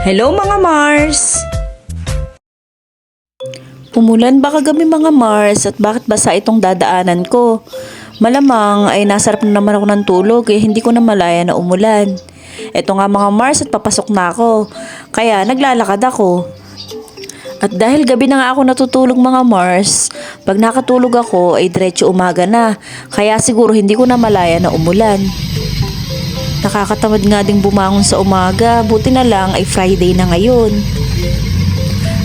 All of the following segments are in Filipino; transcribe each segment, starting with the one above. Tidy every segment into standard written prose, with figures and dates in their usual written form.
Hello mga Mars! Umulan ba kagabi mga Mars at bakit basa itong dadaanan ko? Malamang ay nasarap na naman ako ng tulog hindi ko na malaya na umulan. Eto nga mga Mars at papasok na ako. Kaya naglalakad ako. At dahil gabi na nga ako natutulog mga Mars, pag nakatulog ako ay diretso umaga na. Kaya siguro hindi ko na malaya na umulan. Nakakatamad nga ding bumangon sa umaga, buti na lang ay Friday na ngayon.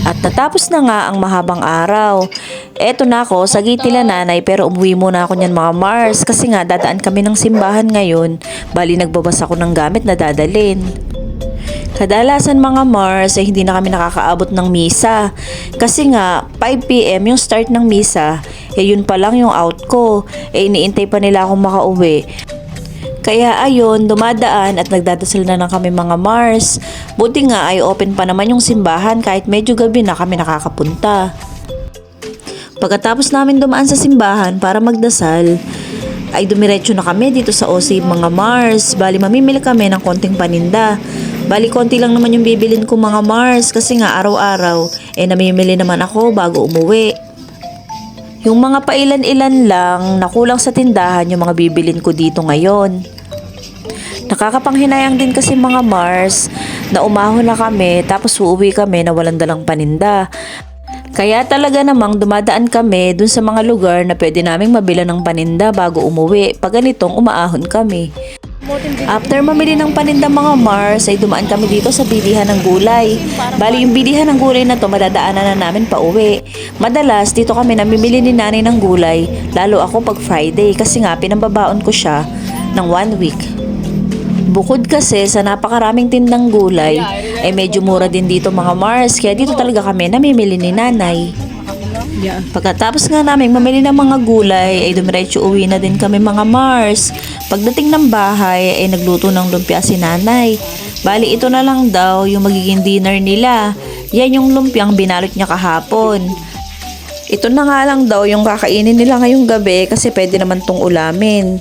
At natapos na nga ang mahabang araw. Eto na ako sa gate nila nanay pero umuwi muna ako niyan mga Mars kasi nga dadaan kami ng simbahan ngayon. Bali nagbabas ako ng gamit na dadalin. Kadalasan mga Mars ay hindi na kami nakakaabot ng misa. Kasi nga 5 PM yung start ng misa, yun pa lang yung out ko. Iniintay pa nila akong makauwi. Kaya ayun, dumadaan at nagdadasal na lang kami mga Mars. Buti nga ay open pa naman yung simbahan kahit medyo gabi na kami nakakapunta. Pagkatapos namin dumaan sa simbahan para magdasal, ay dumiretso na kami dito sa OC mga Mars. Bali mamimili kami ng konting paninda. Bali konti lang naman yung bibilin ko mga Mars kasi nga araw-araw namimili naman ako bago umuwi. Yung mga pailan-ilan lang na kulang sa tindahan yung mga bibilin ko dito ngayon. Nakakapanghinayang din kasi mga Mars na umahon na kami tapos uuwi kami na walang dalang paninda. Kaya talaga namang dumadaan kami dun sa mga lugar na pwede naming mabila ng paninda bago umuwi pag ganitong umaahon kami. After mamili ng paninda mga Mars ay dumaan kami dito sa bilihan ng gulay. Bali yung bilihan ng gulay na to madadaanan na namin pa uwi. Madalas dito kami namimili ni nanay ng gulay, lalo ako pag Friday kasi nga pinambabaon ko siya ng 1 week. Bukod kasi sa napakaraming tindang gulay ay medyo mura din dito mga Mars kaya dito talaga kami namimili ni nanay. Pagkatapos nga namin mamili ng mga gulay ay dumiretso uwi na din kami mga Mars. Pagdating ng bahay ay nagluto ng lumpia si nanay. Bali ito na lang daw yung magiging dinner nila. Yan yung lumpiang binalot niya kahapon. Ito na nga lang daw yung kakainin nila ngayong gabi kasi pwede naman tong ulamin.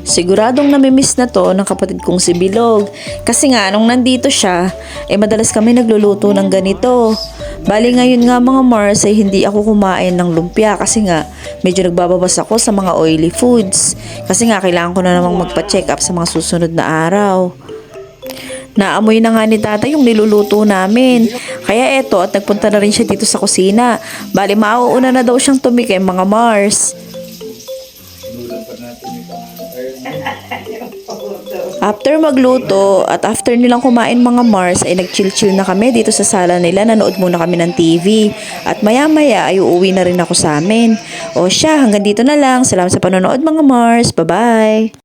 Siguradong namimiss na to ng kapatid kong si Bilog. Kasi nga nung nandito siya, madalas kami nagluluto ng ganito. Bali ngayon nga mga Mars ay hindi ako kumain ng lumpia kasi nga medyo nagbabawas ako sa mga oily foods. Kasi nga kailangan ko na namang magpa-check up sa mga susunod na araw. Naamoy na nga ni tata yung niluluto namin. Kaya eto at nagpunta na rin siya dito sa kusina. Bali mauuna na daw siyang tumikim mga Mars. After magluto at after nilang kumain mga Mars ay nag-chill-chill na kami dito sa sala nila. Nanood muna kami ng TV at maya-maya ay uuwi na rin ako sa amin. O siya, hanggang dito na lang. Salamat sa panonood mga Mars. Bye-bye!